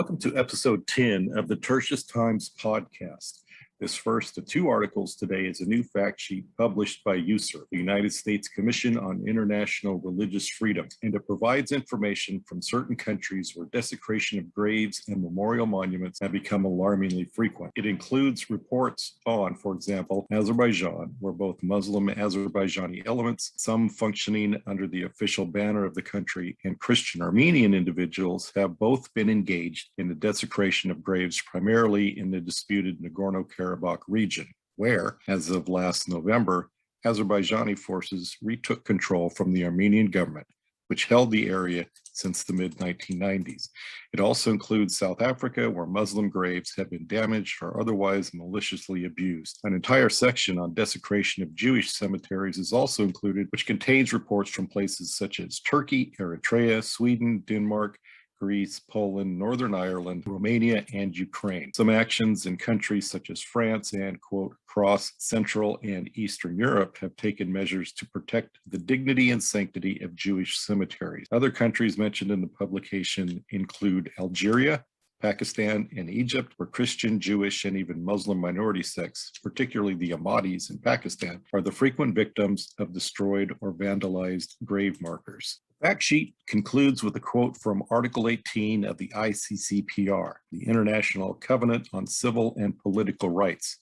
Welcome to episode 10 of the Tertius Times podcast. This first of two articles today is a new fact sheet published by USCIRF, the United States Commission on International Religious Freedom, and it provides information from certain countries where desecration of graves and memorial monuments have become alarmingly frequent. It includes reports on, for example, Azerbaijan, where both Muslim Azerbaijani elements, some functioning under the official banner of the country, and Christian Armenian individuals have both been engaged in the desecration of graves, primarily in the disputed Nagorno-Karabakh region, where, as of last November, Azerbaijani forces retook control from the Armenian government, which held the area since the mid-1990s. It also includes South Africa, where Muslim graves have been damaged or otherwise maliciously abused. An entire section on desecration of Jewish cemeteries is also included, which contains reports from places such as Turkey, Eritrea, Sweden, Denmark, Greece, Poland, Northern Ireland, Romania, and Ukraine. Some actions in countries such as France and, quote, across Central and Eastern Europe have taken measures to protect the dignity and sanctity of Jewish cemeteries. Other countries mentioned in the publication include Algeria, Pakistan, and Egypt, where Christian, Jewish, and even Muslim minority sects, particularly the Ahmadis in Pakistan, are the frequent victims of destroyed or vandalized grave markers. The fact sheet concludes with a quote from Article 18 of the ICCPR, the International Covenant on Civil and Political Rights,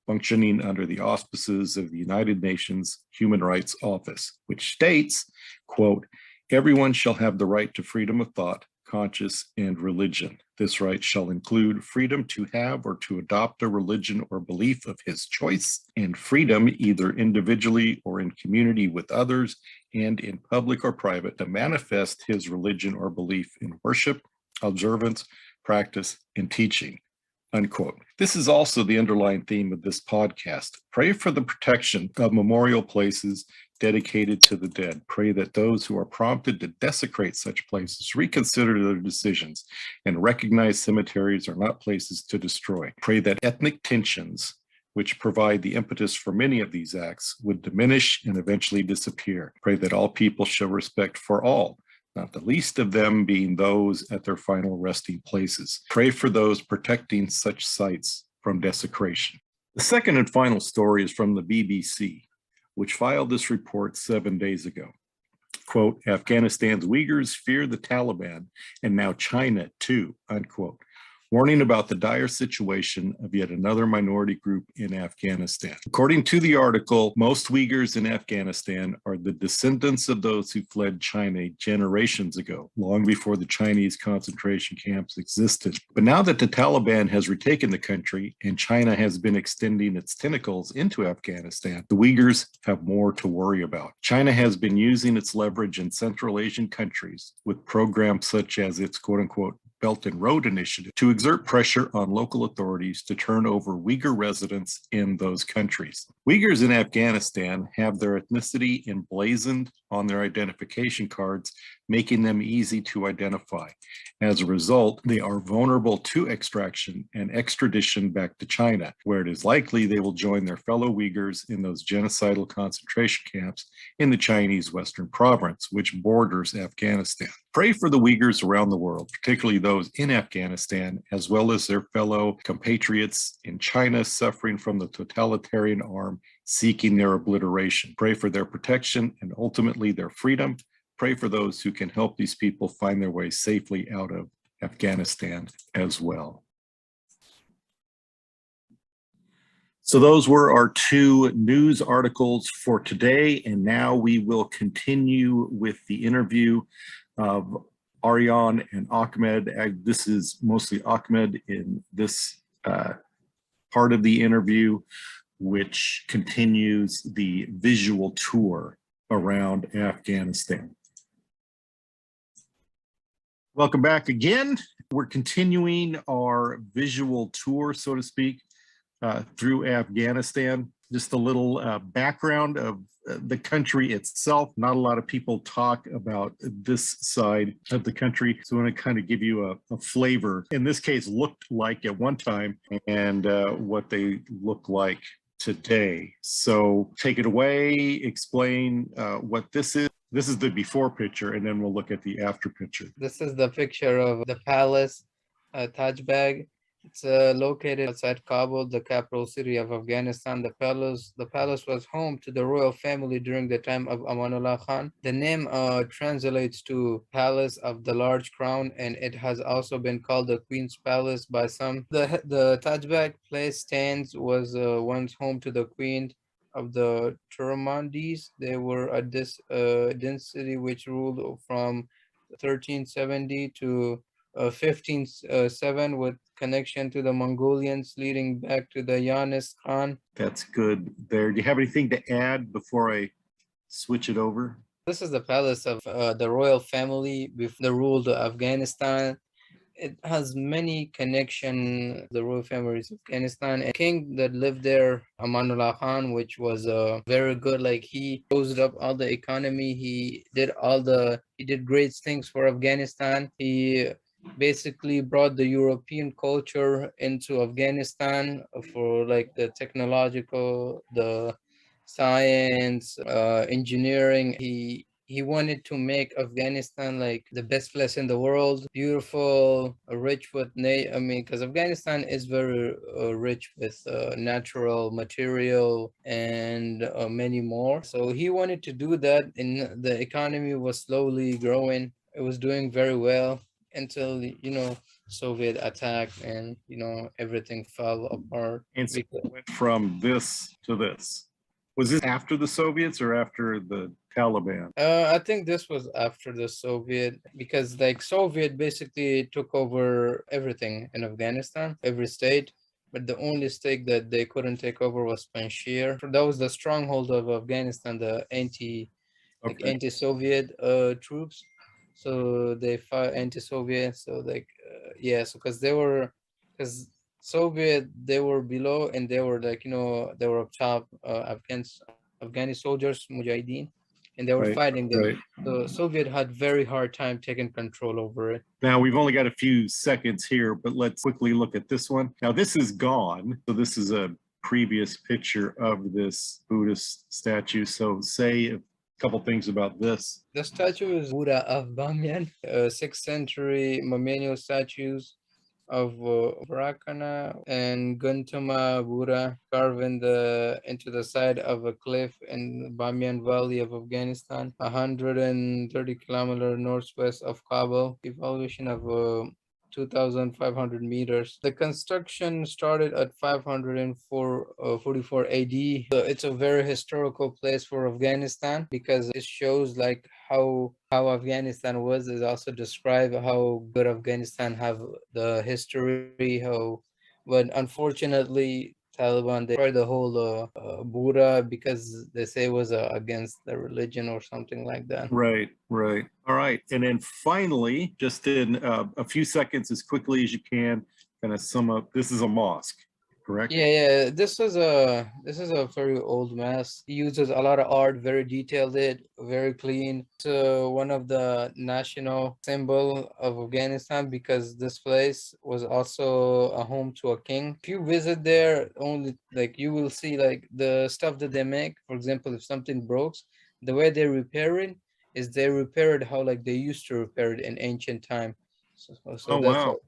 functioning under the auspices of the United Nations Human Rights Office, which states, quote, "Everyone shall have the right to freedom of thought, conscience, and religion. This right shall include freedom to have or to adopt a religion or belief of his choice, and freedom, either individually or in community with others, and in public or private, to manifest his religion or belief in worship, observance, practice, and teaching." Unquote. This is also the underlying theme of this podcast. Pray for the protection of memorial places dedicated to the dead. Pray that those who are prompted to desecrate such places reconsider their decisions and recognize cemeteries are not places to destroy. Pray that ethnic tensions, which provide the impetus for many of these acts, would diminish and eventually disappear. Pray that all people show respect for all, not the least of them being those at their final resting places. Pray for those protecting such sites from desecration. The second and final story is from the BBC, which filed this report 7 days ago. Quote, "Afghanistan's Uyghurs fear the Taliban and now China too," unquote, warning about the dire situation of yet another minority group in Afghanistan. According to the article, most Uyghurs in Afghanistan are the descendants of those who fled China generations ago, long before the Chinese concentration camps existed. But now that the Taliban has retaken the country and China has been extending its tentacles into Afghanistan, the Uyghurs have more to worry about. China has been using its leverage in Central Asian countries with programs such as its quote-unquote Belt and Road Initiative to exert pressure on local authorities to turn over Uyghur residents in those countries. Uyghurs in Afghanistan have their ethnicity emblazoned on their identification cards, making them easy to identify. As a result, they are vulnerable to extraction and extradition back to China, where it is likely they will join their fellow Uyghurs in those genocidal concentration camps in the Chinese Western province, which borders Afghanistan. Pray for the Uyghurs around the world, particularly those in Afghanistan, as well as their fellow compatriots in China suffering from the totalitarian arm seeking their obliteration. Pray for their protection and ultimately their freedom. Pray for those who can help these people find their way safely out of Afghanistan as well. So those were our two news articles for today, and now we will continue with the interview of Aryan and Ahmad. This is mostly Ahmad in this part of the interview, which continues the visual tour around Afghanistan. Welcome back again. We're continuing our visual tour, so to speak, through Afghanistan. Just a little background of the country itself. Not a lot of people talk about this side of the country, so I want to kind of give you a flavor. In this case, looked like at one time and what they look like today. So take it away, explain what this is. This is the before picture, and then we'll look at the after picture. This is the picture of the palace Taj Bag. It's located outside Kabul, the capital city of Afghanistan. The palace was home to the royal family during the time of Amanullah Khan. The name translates to Palace of the Large Crown, and it has also been called the Queen's Palace by some. The Taj Bag place stands was once home to the Queen of the Turmandis. They were a dynasty which ruled from 1370 to 1507 with connection to the Mongolians leading back to the Yanis Khan. That's good there. Do you have anything to add before I switch it over? This is the palace of the royal family before the ruled Afghanistan. It has many connection the royal families of Afghanistan. And king that lived there, Amanullah Khan, which was very good. Like he rose up all the economy. He did great things for Afghanistan. He basically brought the European culture into Afghanistan for like the technological, the science, engineering. He wanted to make Afghanistan like the best place in the world, beautiful, rich with I mean, because Afghanistan is very rich with natural material and many more. So he wanted to do that, and the economy was slowly growing. It was doing very well until Soviet attack, and everything fell apart. And so it went from this to this. Was this after the Soviets or after the Taliban? I think this was after the Soviet, because like Soviet basically took over everything in Afghanistan, every state. But the only state that they couldn't take over was Panjshir. That was the stronghold of Afghanistan, the Okay. anti-Soviet troops. So they fought anti-Soviet. So yeah, so because Soviet, they were below, and they were like they were up top, Afghani soldiers, Mujahideen, and they were Right, fighting them. right. So Soviet had very hard time taking control over it. Now we've only got a few seconds here, but let's quickly look at this one. Now this is gone. So this is a previous picture of this Buddhist statue. So say a couple things about this. The statue is Buddha of Bamiyan, 6th century manual statues of Varakana and Guntama Buddha carved into the side of a cliff in the Bamiyan Valley of Afghanistan, 130-kilometer northwest of Kabul. Evaluation of 2,500 meters. The construction started at 544 AD. So it's a very historical place for Afghanistan because it shows like how Afghanistan was. It also describe how good Afghanistan have the history, but unfortunately Taliban, they tried the whole Buddha because they say it was against the religion or something like that. Right, right. All right. And then finally, just in a few seconds, as quickly as you can, kind of sum up, this is a mosque, correct? Yeah. This is a very old mosque. It uses a lot of art, very detailed, very clean. It's one of the national symbol of Afghanistan because this place was also a home to a king. If you visit there, only like you will see like the stuff that they make. For example, if something breaks, the way they repair it is they repair it how like they used to repair it in ancient time. So Oh, that's wow.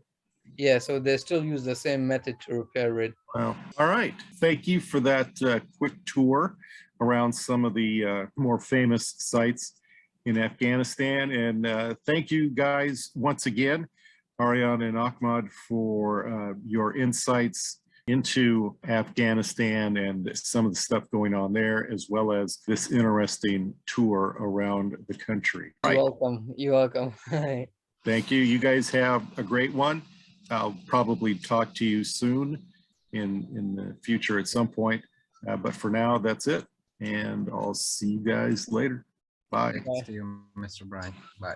yeah. So they still use the same method to repair it. Wow. All right. Thank you for that quick tour around some of the more famous sites in Afghanistan. And thank you guys once again, Aryan and Ahmad, for your insights into Afghanistan and some of the stuff going on there, as well as this interesting tour around the country. You're Right. welcome. You're welcome. Thank you. You guys have a great one. I'll probably talk to you soon in the future at some point. But for now, that's it. And I'll see you guys later. Bye. Thanks to you, Mr. Brian. Bye.